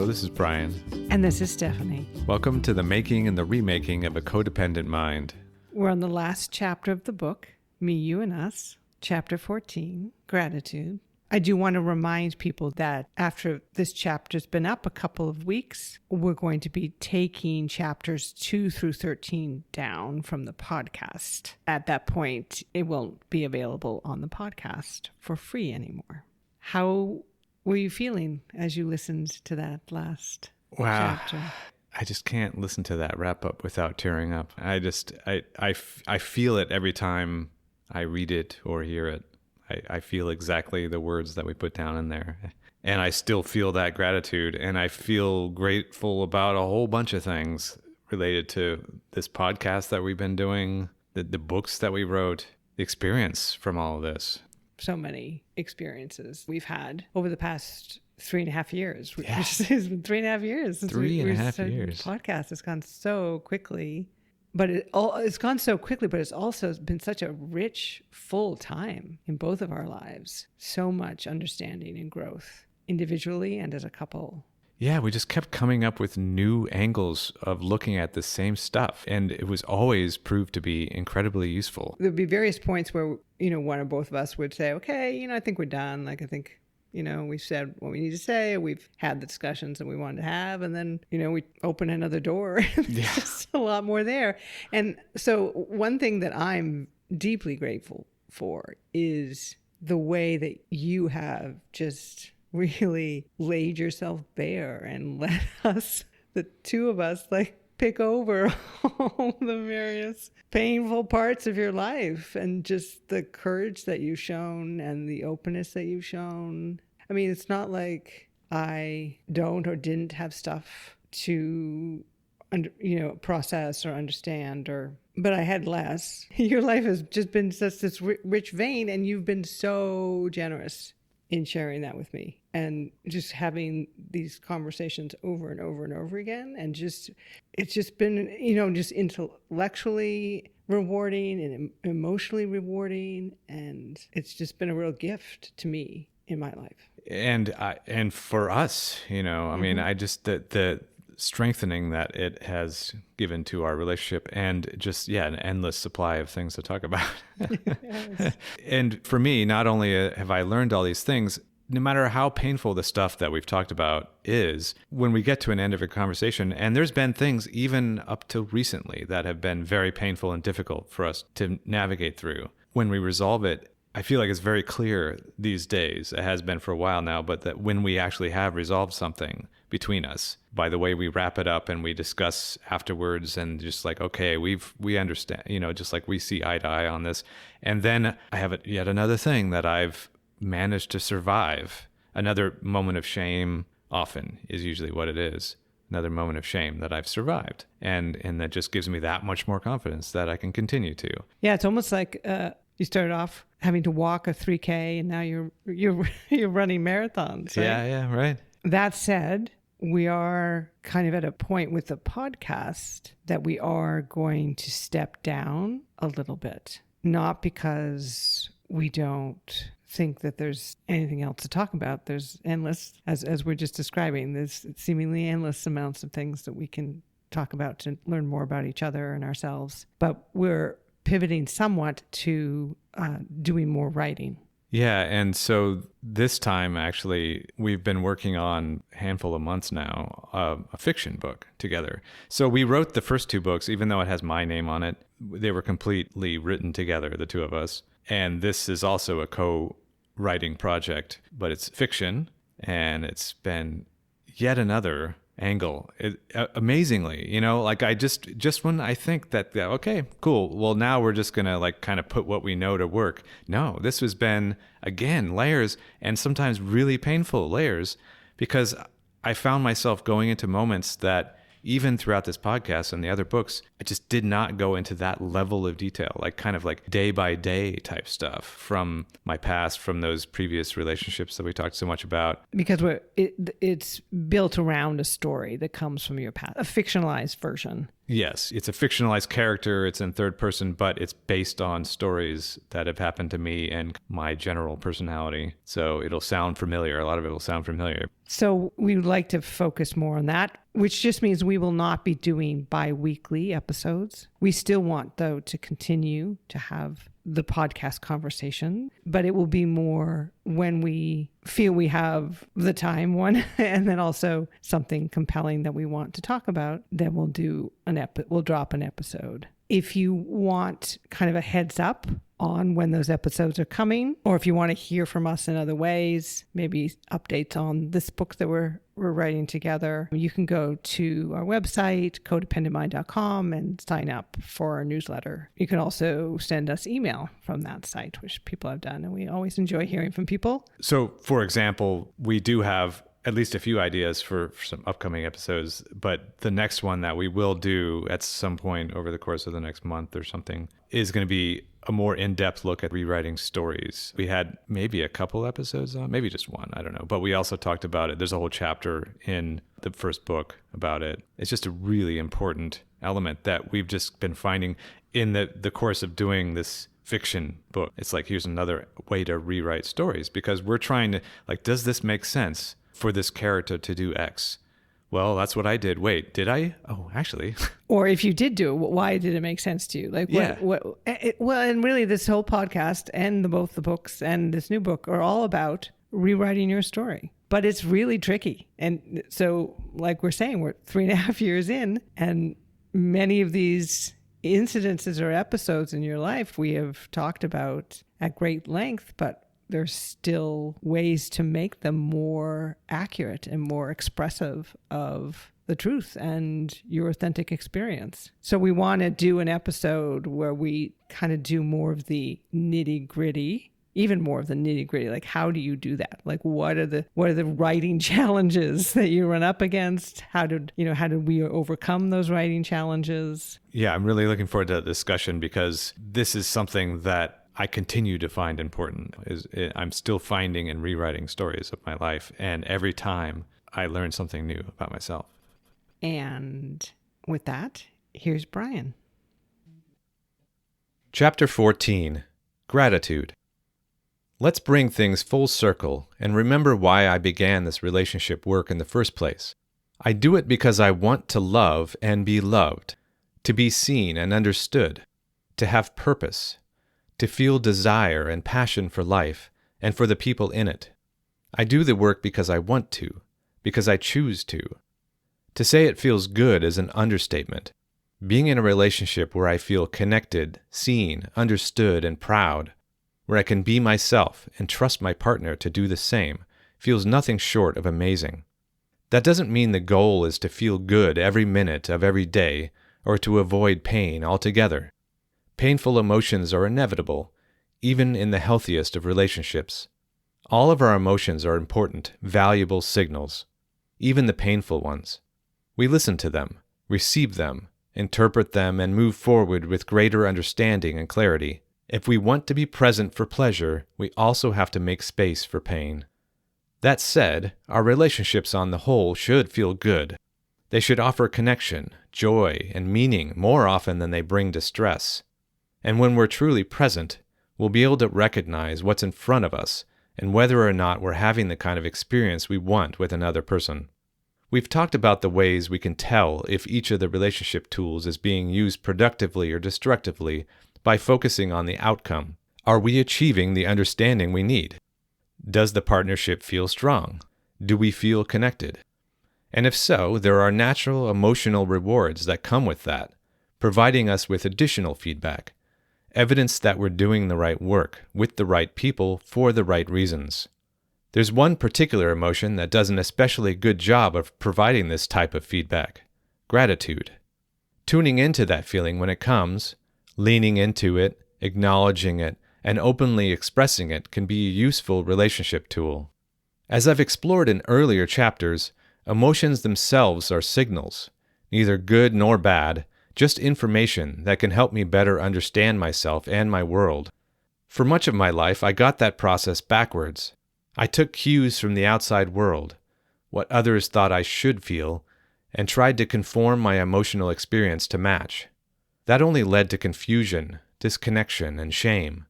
this is Brian. And this is Stephanie. Welcome to the making and the remaking of a codependent mind. We're on the last chapter of the book, Me, You, and Us, chapter 14, Gratitude. I do want to remind people that after this chapter's been up a couple of weeks, we're going to be taking chapters 2 through 13 down from the podcast. At that point, it won't be available on the podcast for free anymore. How were you feeling as you listened to that last chapter? I just can't listen to that wrap up without tearing up. I feel it every time I read it or hear it. I feel exactly the words that we put down in there. And I still feel that gratitude. And I feel grateful about a whole bunch of things related to this podcast that we've been doing, the books that we wrote, the experience from all of this. So many experiences we've had over the past 3.5 years. Yeah. It's been 3.5 years since we started years. the podcast. It's gone so quickly. But it's gone so quickly, but it's also been such a rich, full time in both of our lives. So much understanding and growth, individually and as a couple. Yeah, we just kept coming up with new angles of looking at the same stuff. And it was always proved to be incredibly useful. There'd be various points where, one or both of us would say, okay, I think we're done. Like, I think, we've said what we need to say. We've had the discussions that we wanted to have. And then, we open another door. There's just a lot more there. And so one thing that I'm deeply grateful for is the way that you have just really laid yourself bare and let us, the two of us, pick over all the various painful parts of your life and just the courage that you've shown and the openness that you've shown. I mean, it's not like I don't or didn't have stuff to, process or understand, but I had less. Your life has just been such this rich vein, and you've been so generous in sharing that with me and just having these conversations over and over and over again. And it's just been, just intellectually rewarding and emotionally rewarding. And it's just been a real gift to me in my life. And for us, I mean, I just, the strengthening that it has given to our relationship and just, an endless supply of things to talk about. Yes. And for me, not only have I learned all these things, no matter how painful the stuff that we've talked about is, when we get to an end of a conversation, and there's been things even up till recently that have been very painful and difficult for us to navigate through. When we resolve it, I feel like it's very clear these days, it has been for a while now, but that when we actually have resolved something between us, by the way we wrap it up and we discuss afterwards and just like, okay, we understand, just like we see eye to eye on this. And then I have yet another thing that I've managed to survive. Another moment of shame often is usually what it is. Another moment of shame that I've survived. And that just gives me that much more confidence that I can continue to. Yeah, it's almost like you started off having to walk a 3K and now you're running marathons. Right? Yeah, right. That said, we are kind of at a point with the podcast that we are going to step down a little bit. Not because we don't think that there's anything else to talk about. There's endless, as we're just describing, there's seemingly endless amounts of things that we can talk about to learn more about each other and ourselves. But we're pivoting somewhat to doing more writing. Yeah, and so this time, actually, we've been working on a handful of months now, a fiction book together. So we wrote the first 2 books, even though it has my name on it. They were completely written together, the two of us. And this is also a co-writing project, but it's fiction, and it's been yet another angle. Amazingly, I just when I think that, okay, cool, well, now we're just gonna kind of put what we know to work. No, this has been, again, layers, and sometimes really painful layers, because I found myself going into moments that even throughout this podcast and the other books, I just did not go into that level of detail, like kind of like day by day type stuff from my past, from those previous relationships that we talked so much about. Because it's built around a story that comes from your past, a fictionalized version. Yes, it's a fictionalized character, it's in third person, but it's based on stories that have happened to me and my general personality. So it'll sound familiar. A lot of it will sound familiar. So we would like to focus more on that, which just means we will not be doing bi-weekly episodes. We still want, though, to continue to have the podcast conversation, but it will be more when we feel we have the time, one, and then also something compelling that we want to talk about, then we'll do we'll drop an episode. If you want kind of a heads up on when those episodes are coming, or if you want to hear from us in other ways, maybe updates on this book that we're writing together, you can go to our website, codependentmind.com, and sign up for our newsletter. You can also send us email from that site, which people have done, and we always enjoy hearing from people. So, for example, we do have at least a few ideas for some upcoming episodes, but the next one that we will do at some point over the course of the next month or something is going to be a more in-depth look at rewriting stories. We had maybe a couple episodes on, maybe just one, I don't know. But we also talked about it. There's a whole chapter in the first book about it. It's just a really important element that we've just been finding in the course of doing this fiction book. It's like, here's another way to rewrite stories, because we're trying to, like, does this make sense for this character to do X? Well, that's what I did. Wait, did I? Oh, actually. Or if you did do it, why did it make sense to you? Like, well, and really this whole podcast and both the books and this new book are all about rewriting your story. But it's really tricky. And so, like we're saying, we're 3.5 years in, and many of these incidences or episodes in your life we have talked about at great length, but there's still ways to make them more accurate and more expressive of the truth and your authentic experience. So we want to do an episode where we kind of do more of the nitty-gritty, even more of the nitty-gritty. Like, how do you do that? Like, what are the writing challenges that you run up against? How did we overcome those writing challenges? Yeah, I'm really looking forward to that discussion, because this is something that I continue to find important. I'm still finding and rewriting stories of my life, and every time I learn something new about myself. And with that, here's Brian. Chapter 14, Gratitude. Let's bring things full circle and remember why I began this relationship work in the first place. I do it because I want to love and be loved, to be seen and understood, to have purpose, to feel desire and passion for life and for the people in it. I do the work because I want to, because I choose to. To say it feels good is an understatement. Being in a relationship where I feel connected, seen, understood, and proud, where I can be myself and trust my partner to do the same, feels nothing short of amazing. That doesn't mean the goal is to feel good every minute of every day or to avoid pain altogether. Painful emotions are inevitable, even in the healthiest of relationships. All of our emotions are important, valuable signals, even the painful ones. We listen to them, receive them, interpret them, and move forward with greater understanding and clarity. If we want to be present for pleasure, we also have to make space for pain. That said, our relationships on the whole should feel good. They should offer connection, joy, and meaning more often than they bring distress. And when we're truly present, we'll be able to recognize what's in front of us and whether or not we're having the kind of experience we want with another person. We've talked about the ways we can tell if each of the relationship tools is being used productively or destructively by focusing on the outcome. Are we achieving the understanding we need? Does the partnership feel strong? Do we feel connected? And if so, there are natural emotional rewards that come with that, providing us with additional feedback. Evidence that we're doing the right work, with the right people, for the right reasons. There's one particular emotion that does an especially good job of providing this type of feedback: gratitude. Tuning into that feeling when it comes, leaning into it, acknowledging it, and openly expressing it can be a useful relationship tool. As I've explored in earlier chapters, emotions themselves are signals. neither good nor bad, just information that can help me better understand myself and my world. For much of my life, I got that process backwards. I took cues from the outside world, what others thought I should feel, and tried to conform my emotional experience to match. That only led to confusion, disconnection, and shame.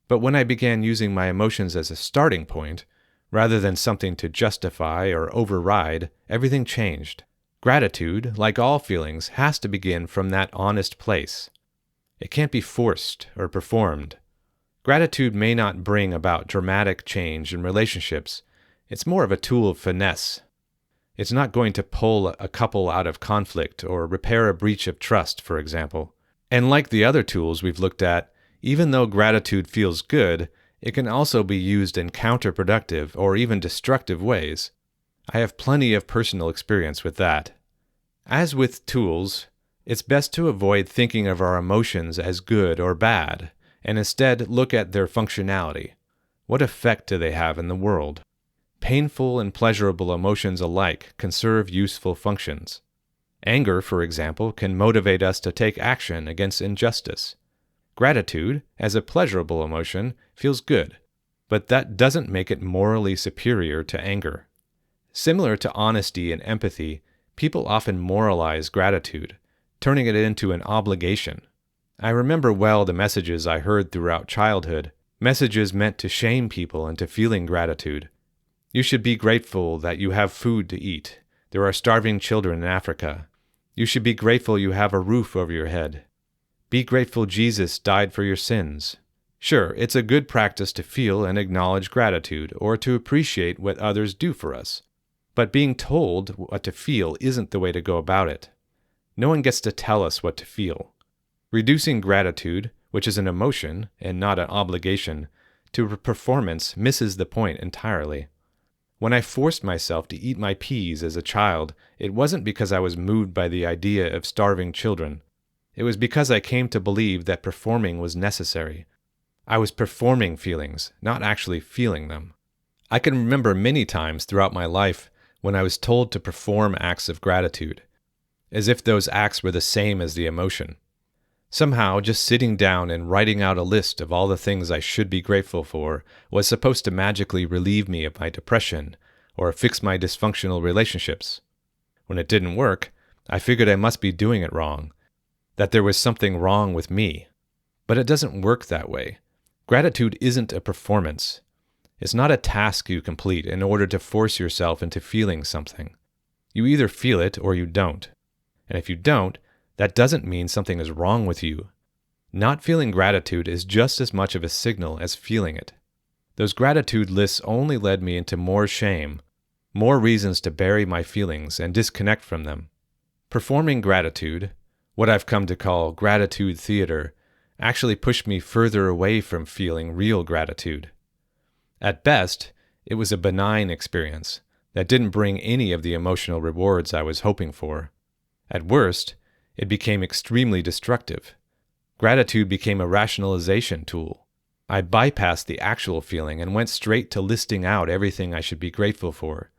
But when I began using my emotions as a starting point, rather than something to justify or override, everything changed. Gratitude, like all feelings, has to begin from that honest place. It can't be forced or performed. Gratitude may not bring about dramatic change in relationships. It's more of a tool of finesse. It's not going to pull a couple out of conflict or repair a breach of trust, for example. And like the other tools we've looked at, even though gratitude feels good, it can also be used in counterproductive or even destructive ways. I have plenty of personal experience with that. As with tools, it's best to avoid thinking of our emotions as good or bad, and instead look at their functionality. What effect do they have in the world? Painful and pleasurable emotions alike can serve useful functions. Anger, for example, can motivate us to take action against injustice. Gratitude, as a pleasurable emotion, feels good, but that doesn't make it morally superior to anger. Similar to honesty and empathy, people often moralize gratitude, turning it into an obligation. I remember well the messages I heard throughout childhood, messages meant to shame people into feeling gratitude. You should be grateful that you have food to eat. There are starving children in Africa. You should be grateful you have a roof over your head. Be grateful Jesus died for your sins. Sure, it's a good practice to feel and acknowledge gratitude or to appreciate what others do for us. But being told what to feel isn't the way to go about it. No one gets to tell us what to feel. Reducing gratitude, which is an emotion and not an obligation, to a performance misses the point entirely. When I forced myself to eat my peas as a child, it wasn't because I was moved by the idea of starving children. It was because I came to believe that performing was necessary. I was performing feelings, not actually feeling them. I can remember many times throughout my life when I was told to perform acts of gratitude, as if those acts were the same as the emotion. Somehow, just sitting down and writing out a list of all the things I should be grateful for was supposed to magically relieve me of my depression or fix my dysfunctional relationships. When it didn't work, I figured I must be doing it wrong, that there was something wrong with me. But it doesn't work that way. Gratitude isn't a performance. It's not a task you complete in order to force yourself into feeling something. You either feel it or you don't. And if you don't, that doesn't mean something is wrong with you. Not feeling gratitude is just as much of a signal as feeling it. Those gratitude lists only led me into more shame, more reasons to bury my feelings and disconnect from them. Performing gratitude, what I've come to call gratitude theater, actually pushed me further away from feeling real gratitude. At best, it was a benign experience that didn't bring any of the emotional rewards I was hoping for. At worst, it became extremely destructive. Gratitude became a rationalization tool. I bypassed the actual feeling and went straight to listing out everything I should be grateful for.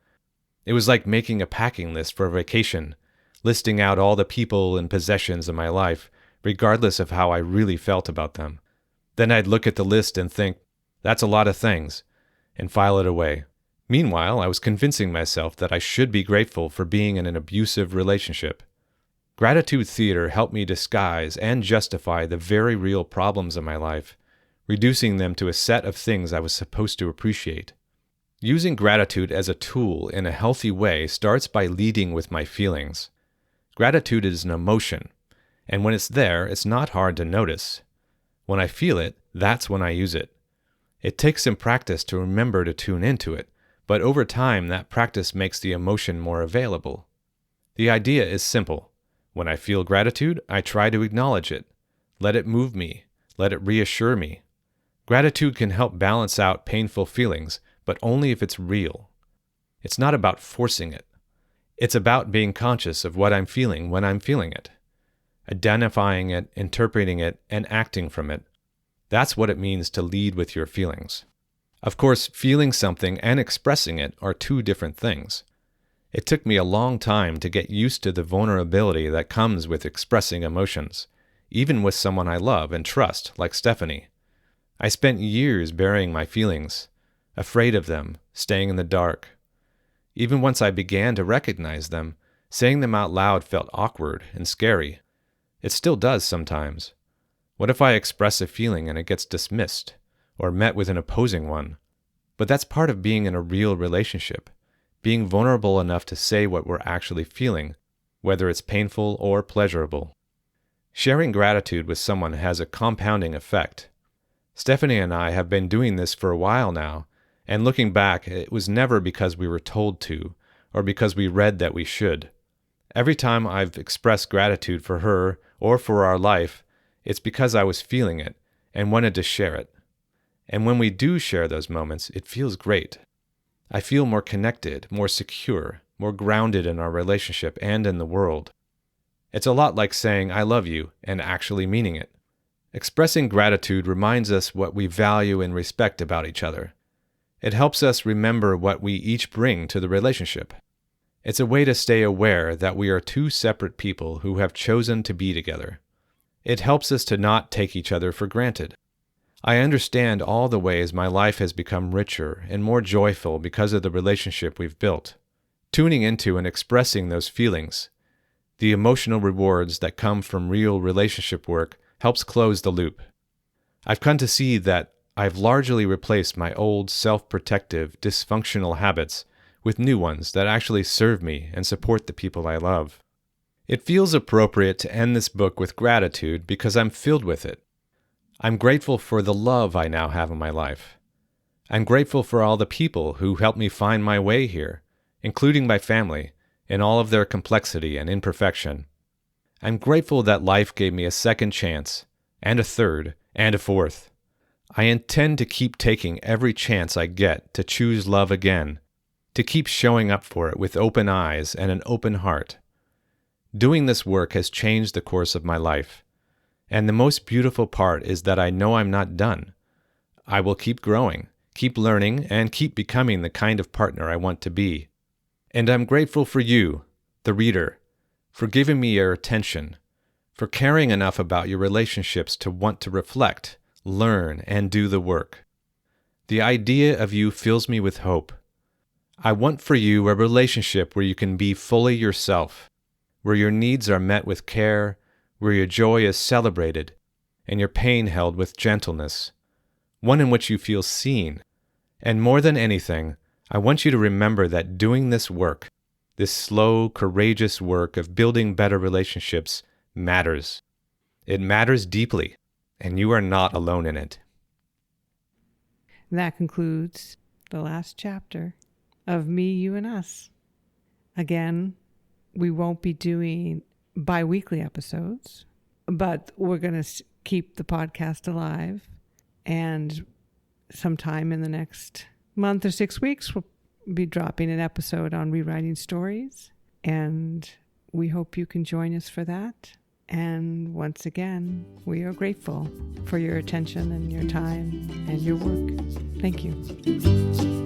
It was like making a packing list for a vacation, listing out all the people and possessions in my life, regardless of how I really felt about them. Then I'd look at the list and think, that's a lot of things, and file it away. Meanwhile, I was convincing myself that I should be grateful for being in an abusive relationship. Gratitude theater helped me disguise and justify the very real problems in my life, reducing them to a set of things I was supposed to appreciate. Using gratitude as a tool in a healthy way starts by leading with my feelings. Gratitude is an emotion, and when it's there, it's not hard to notice. When I feel it, that's when I use it. It takes some practice to remember to tune into it, but over time that practice makes the emotion more available. The idea is simple. When I feel gratitude, I try to acknowledge it. Let it move me. Let it reassure me. Gratitude can help balance out painful feelings, but only if it's real. It's not about forcing it. It's about being conscious of what I'm feeling when I'm feeling it. Identifying it, interpreting it, and acting from it. That's what it means to lead with your feelings. Of course, feeling something and expressing it are two different things. It took me a long time to get used to the vulnerability that comes with expressing emotions, even with someone I love and trust, like Stephanie. I spent years burying my feelings, afraid of them, staying in the dark. Even once I began to recognize them, saying them out loud felt awkward and scary. It still does sometimes. What if I express a feeling and it gets dismissed, or met with an opposing one? But that's part of being in a real relationship, being vulnerable enough to say what we're actually feeling, whether it's painful or pleasurable. Sharing gratitude with someone has a compounding effect. Stephanie and I have been doing this for a while now, and looking back, it was never because we were told to, or because we read that we should. Every time I've expressed gratitude for her or for our life, it's because I was feeling it and wanted to share it. And when we do share those moments, it feels great. I feel more connected, more secure, more grounded in our relationship and in the world. It's a lot like saying I love you and actually meaning it. Expressing gratitude reminds us what we value and respect about each other. It helps us remember what we each bring to the relationship. It's a way to stay aware that we are two separate people who have chosen to be together. It helps us to not take each other for granted. I understand all the ways my life has become richer and more joyful because of the relationship we've built. Tuning into and expressing those feelings, the emotional rewards that come from real relationship work, helps close the loop. I've come to see that I've largely replaced my old self-protective, dysfunctional habits with new ones that actually serve me and support the people I love. It feels appropriate to end this book with gratitude because I'm filled with it. I'm grateful for the love I now have in my life. I'm grateful for all the people who helped me find my way here, including my family, in all of their complexity and imperfection. I'm grateful that life gave me a second chance, and a third, and a fourth. I intend to keep taking every chance I get to choose love again, to keep showing up for it with open eyes and an open heart. Doing this work has changed the course of my life, and the most beautiful part is that I know I'm not done. I will keep growing, keep learning, and keep becoming the kind of partner I want to be. And I'm grateful for you, the reader, for giving me your attention, for caring enough about your relationships to want to reflect, learn, and do the work. The idea of you fills me with hope. I want for you a relationship where you can be fully yourself, where your needs are met with care, where your joy is celebrated, and your pain held with gentleness, one in which you feel seen. And more than anything, I want you to remember that doing this work, this slow, courageous work of building better relationships, matters. It matters deeply, and you are not alone in it. That concludes the last chapter of Me, You, and Us. Again, we won't be doing bi-weekly episodes, but we're going to keep the podcast alive. And sometime in the next month or 6 weeks, we'll be dropping an episode on rewriting stories. And we hope you can join us for that. And once again, we are grateful for your attention and your time and your work. Thank you.